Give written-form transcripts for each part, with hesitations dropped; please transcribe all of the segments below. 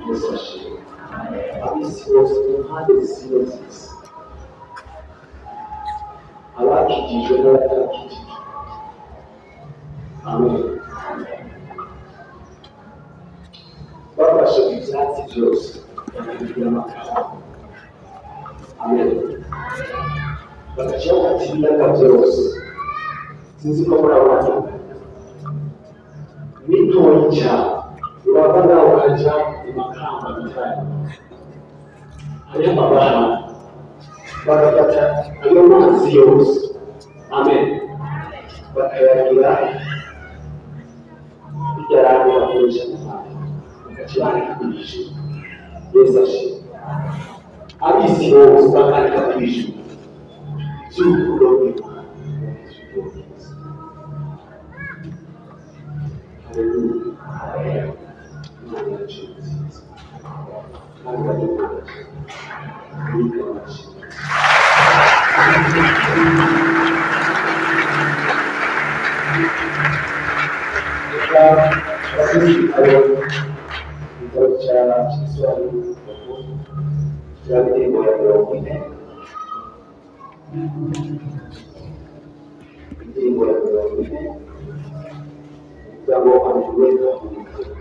Yesu ashimwe. Abisi bose mu mpande zisize zisi, abakijijwe n'abatakijijwe. Amen. Bafashe ibyatsi byose bakabigira amakara. Amen. Bagacaho ati ibiyaga byose. Sinzi ko murabona n'intoyi cyane urava nawe ukajya mu makamba bitari hariho amabara bagafata ayo mazi yose. Amen. Bakayagira bijya rangi bakoresha mu mazi bagaca bareka kwishyura. Yesu ashimwe. Abisi bose bakareka kwishyura by'urukundo rw'Imana. Hallelujah. Imana yacu ni nziza kandi ari Imana yacu. Abasirikare igitabo cya Kiswahili cya Ndirimbo ya 40, Ndirimbo ya 40 jambo ameweza kulikana.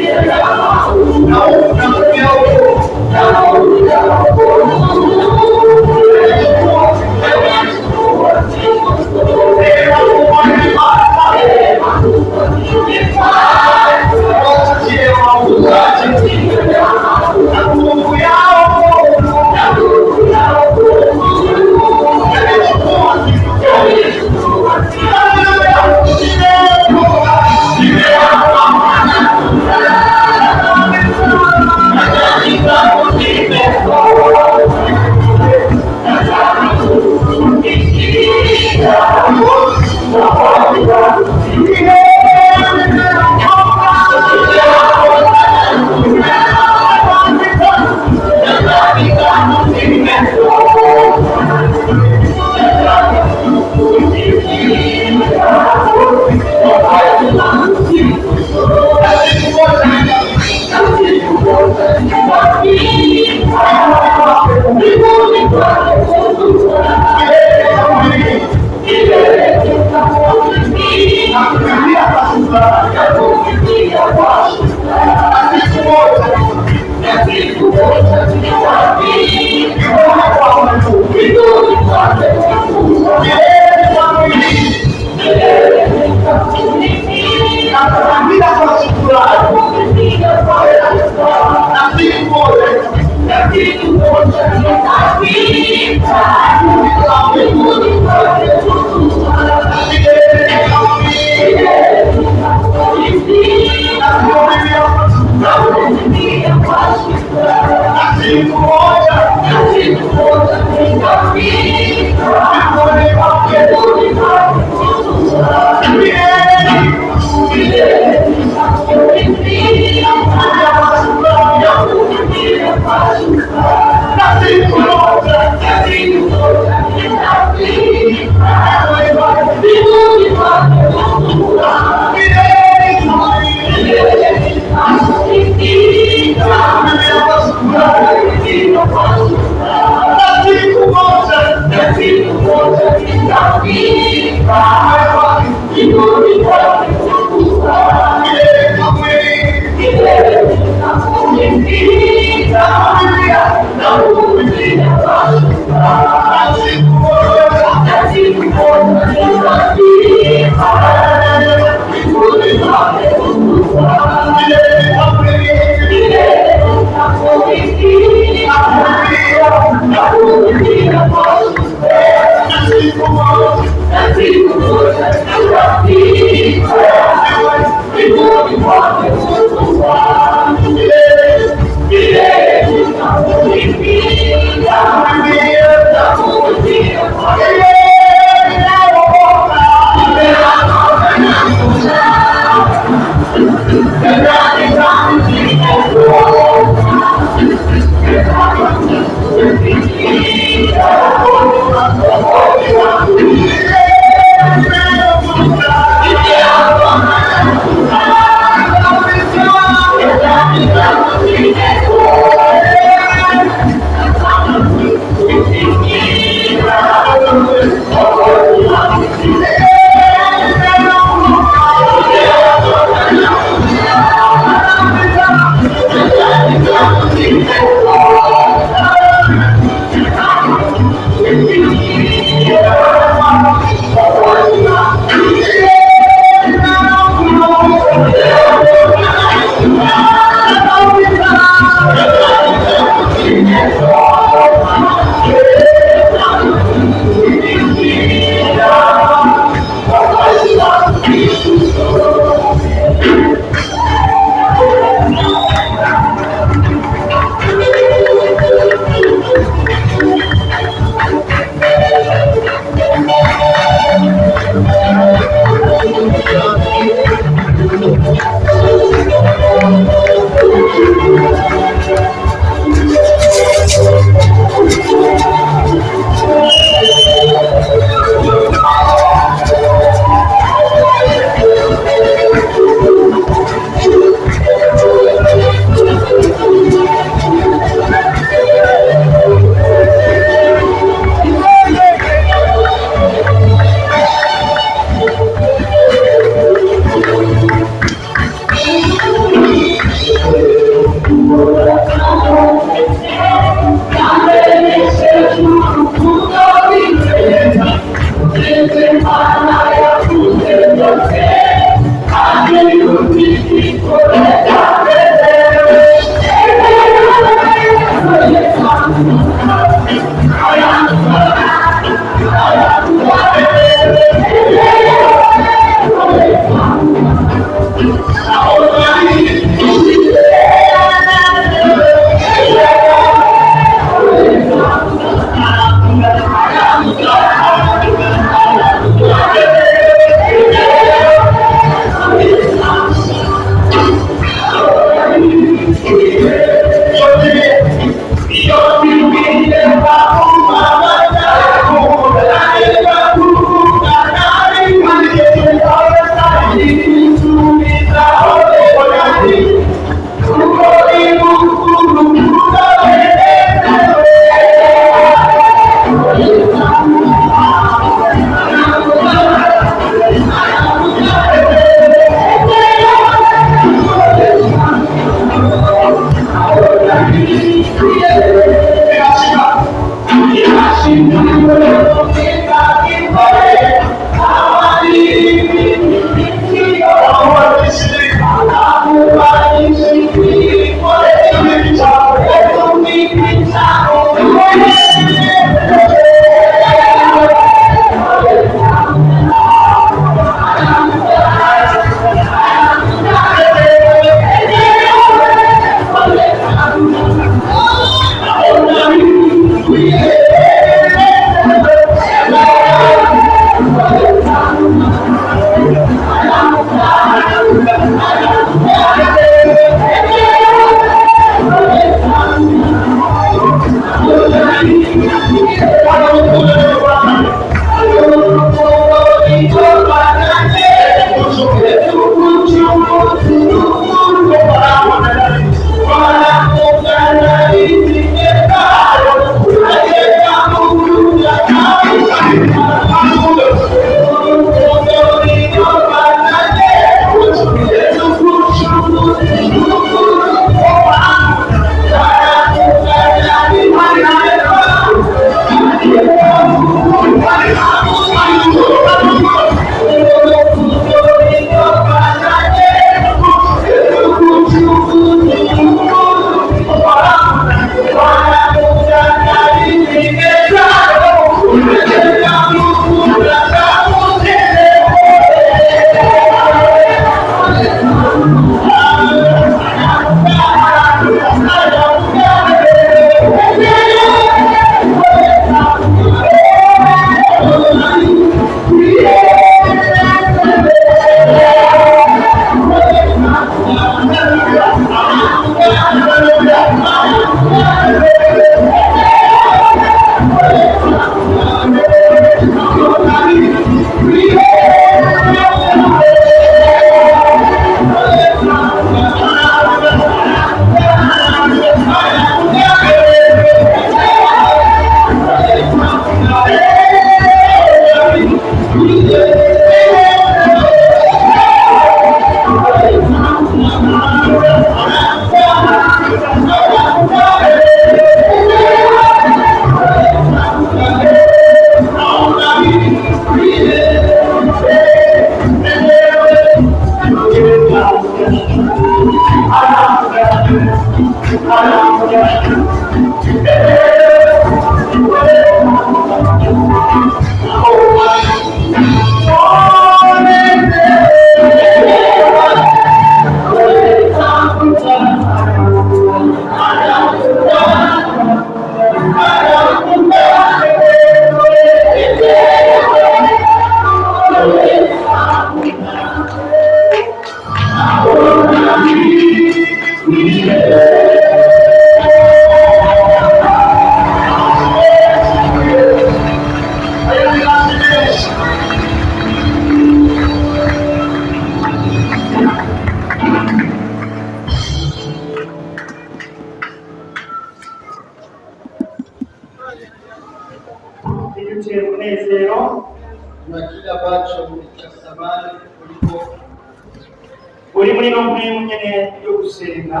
Uri muri no nyene yo gusenga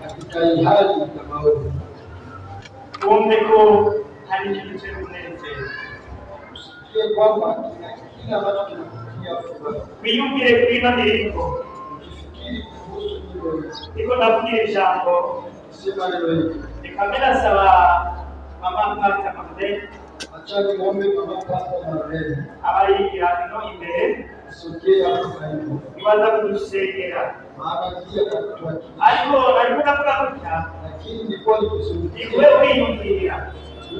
katika hali ya maombi, tuombe ko hari ikintu cy'umunezero, usikie kwamba kila ambacho kinakutia furaha, wiyumvire kuri ino ndirimbo, ukifikiri kuhusu hilo, iko navugira ijambo, sema neno hili. Nikamera saba mama Martha Magdalene, acha niombe mama Pastor Marlene abari irano imbere, sokea hapo karibu, ibaza kudusengera, maana pia atakutuakia. ariko navuga gutya, Lakini nilikuwa nikizungumzia wewe wiyumvira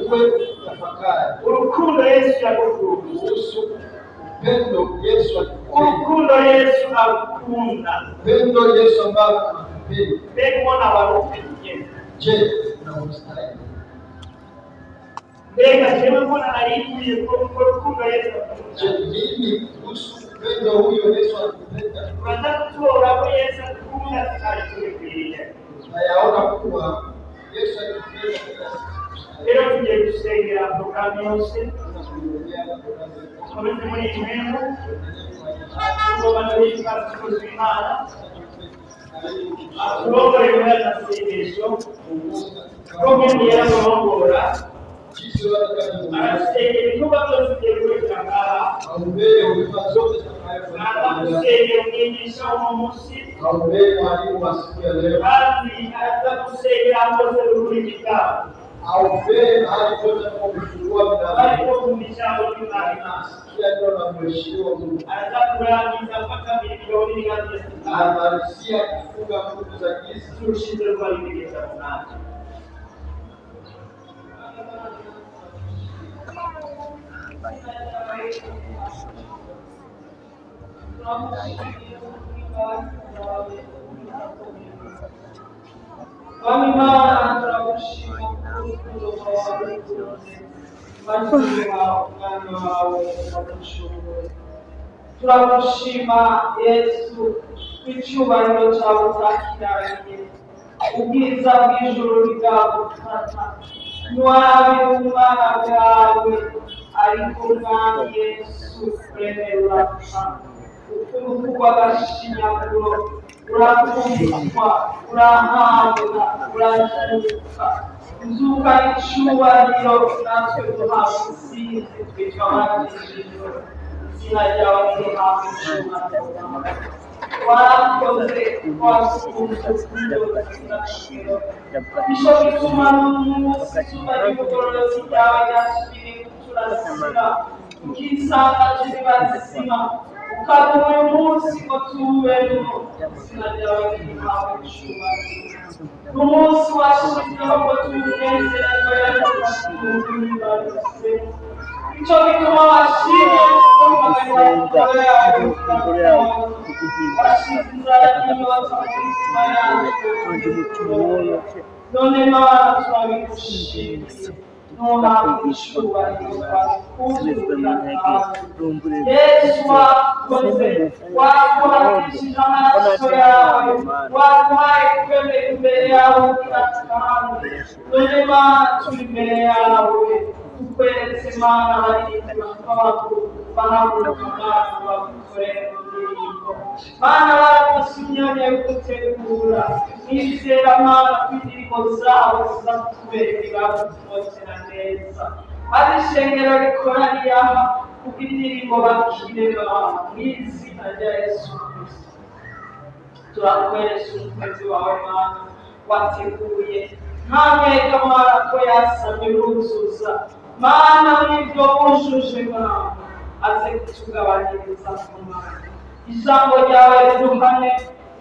uwe tafakari urukundo Yesu yakukunda, kuhusu upendo Yesu alikupenda, urukundo Yesu akunda, upendo Yesu ambao anakupenda. mbega ubona warufite, Je, unamstahili? mbega jewe mbona narikuye ko urukundo Yesu akunda. Je, mimi kuhusu upendo huyo Yesu anakupenda Uraza kutora ko Yesu akunda tutari tubikwiriye. nayaona kuwa Yesu alikupenda kila siku. Rero tugiye gusengera porogaramu yose, Tunazungumzia tukomeze muri iyi mpembo, tugomba n'ibitwa tukoze Imana, turongore muri aya masengesho, ko mwembi yaramurongora, arasengera ibikorwa byose bigiye gukurikira ngaha, aombee huduma zote araza gusengera umwigisha w'umunsi, aombee mwalimu wa siku ya leo, kandi araza gusengera hose rukurikira, aombee mahali pote anapofungua milango, ariko kumva ijambo ry'Imana, kila neno la mheshimiwa Mungu, araza kurangiza mpaka miliyoni n'ingati ya anamalizia kufunga nguvu za giza. turushize rw'abimenyesha munani. Kwani Imana turagushima urukundo rwawe maze umwana wawe waducunguye. Turagushima Yesu, icyubahiro cyawe utakiranye, ubwiza bw'ijuru bwagufata, ntiwabira umwana bwawe, ariko umwami Yesu uremera urapfa, urupfu rw'agashinyaguro, urakubitwa, urahambwa, urazuka, uzuka icyubahiro, natwe duhabwa intsinzi, twitwa abatijijwe, izina ryawe rihabwa icyubahiro. Warakoze wasukunze kundogakiro, nicyo gituma n'umunsi izuba ry'ubugororotsi ryawe ryasubiriye kuturasira, tukisanga turi bazima, ukaduha uyu munsi ngo tuwubeho, izina ryawe rihabwa icyubahiro. N'umunsi washyizweho ngo tuwunezererwe, ariko tuwuhimbaze. Nicyo gituma washimye kutumaganira ingoro yawe, wasize inzara n'inyota mu mitima yacu none Mana turabigushimiye ntuhabwe icyubahiro twakuzurira kandi Yesu wakoze waduhagishije amaraso yawe waduhaye kwemera imbere yawe kandi none Mana turi imbere yawe tukweretse Mana abarinzi bahaguruka Mana bagukorera indirimbo Mana barafashe imyanya yo gutegura nizera Mana ko indirimbo zabo zizakubera kumotera neza maze ishengero rikoraniye aha kuko indirimbo bakire Mana mu izina rya Yesu Kristo turakweretse umukozi wawe Mana wateguye nta mwega Mana ko yasamye uruzuza Mana n'ibyo wujuje Mana aze kutugabaniriza ku Mana ijambo ryawe riduhane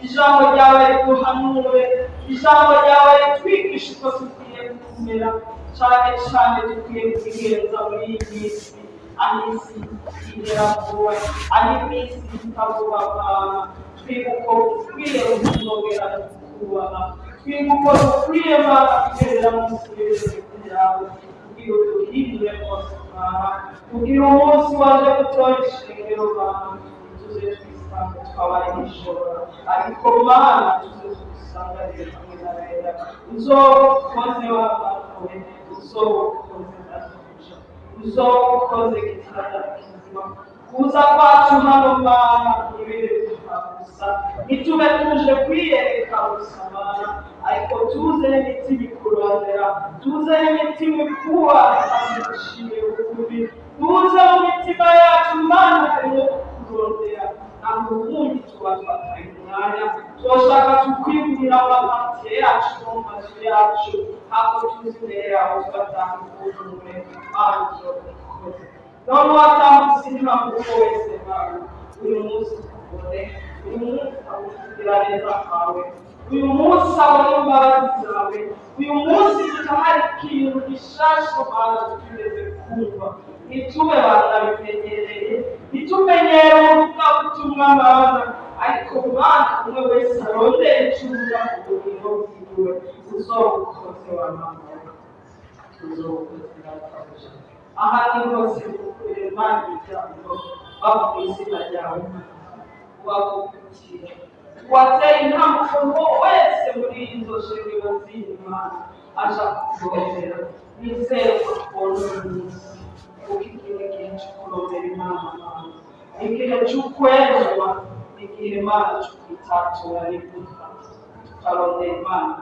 ijambo ryawe riduhanure ijambo ryawe ritwigisha uko dukwiye kumera cyane cyane dukwiye kwigenza muri iyi minsi aho isi igera vuba aho iminsi itavuba Mana twibuka dukwiye kuzongera kubaha twibuka dukwiye Mana kugendera mu nzira yawe kugira uduhindure rwose Mana kugira umunsi waje gutora ishengero Mana tuze twisanga twabaye nijoro ariko Mana tuze twisanga hamwe na rero uzokoze wabakowe uzokoze ndatuja uzokoze kitanda kizima kuza kwacu hano Mana ibere tuhagusa nitube tuje kwiyereka gusa Mana ariko tuze n'imitima ikurondera tuze n'imitima ikuba kandi dushime ukubi tuze mu mitima yacu Mana harimo kurondera ntabwo ubundi tuba twataye umwanya turashaka tukwibwira amabati yacu mu mazu yacu ntabwo tuzi imbere yawe tugatanga ubujure Mana uzokoze none watambutse intambuko wese Mana uyu munsi tukubone uyu munsi akugira neza kwawe uyu munsi abone imbabazi zawe uyu munsi tutahari ikintu gishasha Mana tutugeze kumva ntitube banabimenyereye ntitumenyere ubutumwa Mana ariko Mana umwe wese arondera icumba ku bugingo bwiwe uzobukoze wa Mana uzobukoze databuja aha ni hose dukwiriye Mana ijambo bavuga izina ryawe ubagukira wateye intambuko wese muri izo shengero zindi Mana aja kukurondera nizere ko tubona umunsi kuko igihe kenshi kurondera Imana Mana igihe cy'ukwezwa igihe Mana cy'ukitatura n'imbuga tukarondera Imana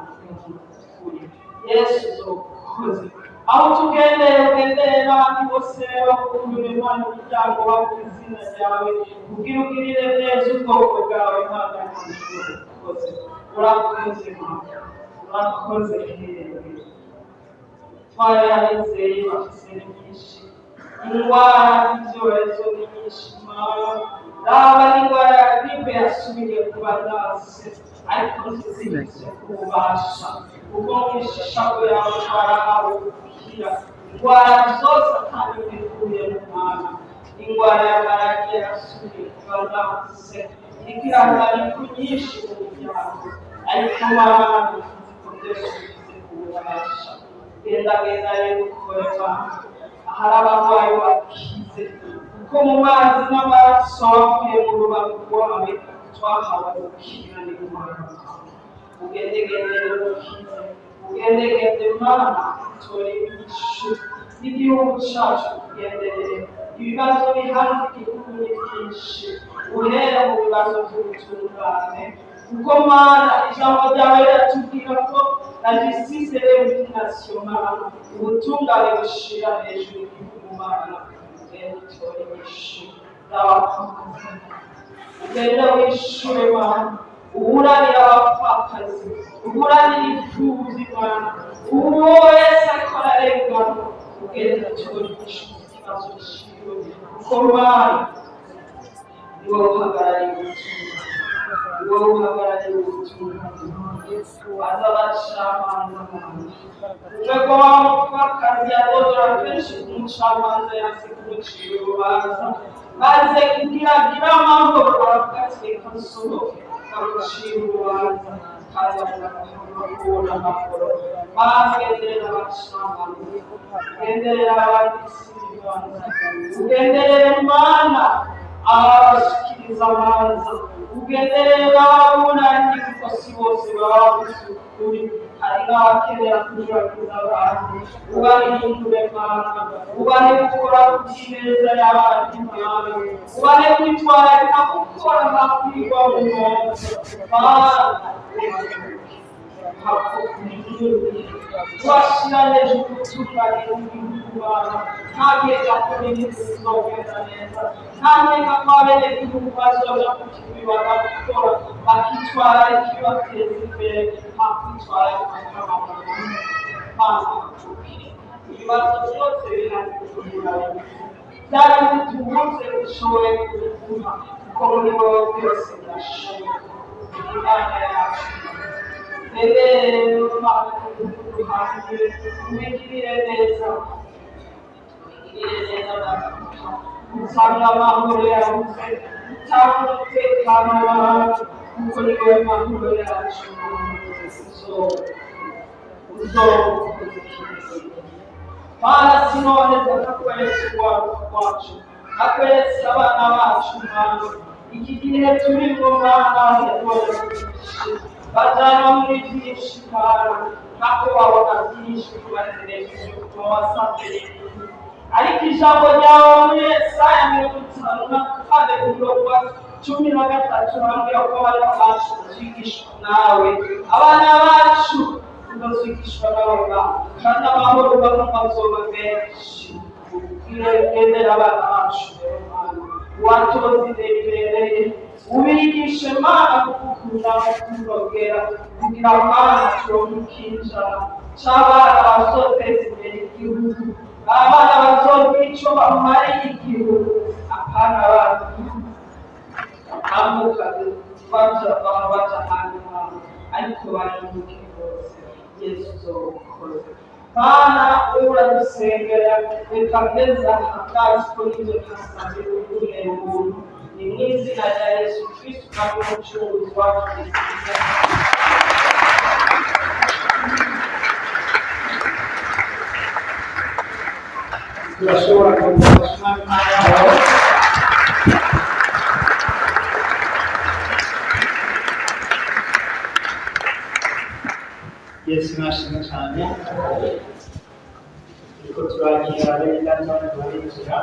kuri Yesu uzokoze aho tugendeye n'abandi bose bakundura Imana imiryango bavuga izina ryawe kugira ugirire neza ubwoko bwawe Imana ukoze urakoze Mana urakoze hehe twarayizeye bafise nyinshi indwara z'ibyorezo ni nyinshi Mana raba n'indwara ya gripe yasubiye kuba ndase ariko ntizibitse kubasha kuko mu ishishako yawe twarahawe gukira indwara zose kandi zikuye mu Mana indwara ya malariya yasubiye kuba ndase ikirangari ku nyinshi mu muryango ariko Mana ziko byose bize kubasha genda rero ukore Mana ahari abarwayi bakize kuko mu mazi n'amaraso wavuye mu rubavu rwawe twahawe gukira n'Imana ugendegende ukize ugendegende Mana turi igishu n'igihugu cyacu ugenderere ibibazo bihanze igihugu ni byinshi uhera mu bibazo by'ubutungane kuko Mana ijambo ryawe riratubwira ko la justice internationale ubutungane bushira hejuru y'igihugu Mana ugende wishure n'abapfakazi ugende wishure Mana uburanira abapfakazi uburanira imfubyi Mana uwo wese ariko ararengana ugende wishure ikibazo gishiriwe kuko Mana niwe uhagarariye ubutumwa wowe uhagarariye ubutumwa baza bacamanza urwego w'akazi yadodora kenshi ku mucamanza yanse kumucira urubanza maze kugira agire amahoro agateka nsohoke amucira urubanza kandi akabona amahoro bagenderera abacamanza ugenderera abanditsi b'imanza ugenderera Imana abashikiriza amanza ugenderera ababuranyi ikosi bose baba bafite ukuri hari n'abakenera kujuragiza abantu ubahindure Mana ubahe gukora kutineza y'abandi Mana ubahe kwitwararika gukora hakwirwa mu mwongo Mana washira hejuru utunganira umwana ntagihe gakora ibintu bizogenda neza ntamenya ko abenegihugu bazoja ku kibi bagakora bakitwara ikibateza imbere hakwitwara ikibazo ibibazo byose birangira byari bitubuze bishoboye kubikura kuko muri wowe byose birashoboye Imana yacu umigirire neza usanga amahoro yabuze utanga umutekano wawe kuko ni wowe mahoro yacu Mana sinoneza nakweretse urwaruka rwacu nakweretse abana bacu Mana iki gihe turimo Mana bajana muri byinshi Mana nako babona byinshi kubategereje kuba wasabye ariko ijambo ryawe muri Yesaya 53:13 hambwira ko abana bacu bazigishwa nawe abana bacu bazigishwa nawe kandi amahoro bazoba menshi ugendera abana bacu watoze imbere ubigishe Mana kugukunda kurogera kugira Mana turomukinja c'abana bazoteza imbere igihugu abana bazogira ico bamariye igihugu apana abantu amukaze baja hanyuma ariko barimuke bose Yesu uzokoze Mana uradusengera reka neza akazi ko n'ibyo twasanze kugurira ubuntu ni mu izina rya Yesu Kristo kandi umucunguzi wacu turashobora kumufasha n'aho Yesu nashimwe cyane turiko turakira bene data bari kurinjira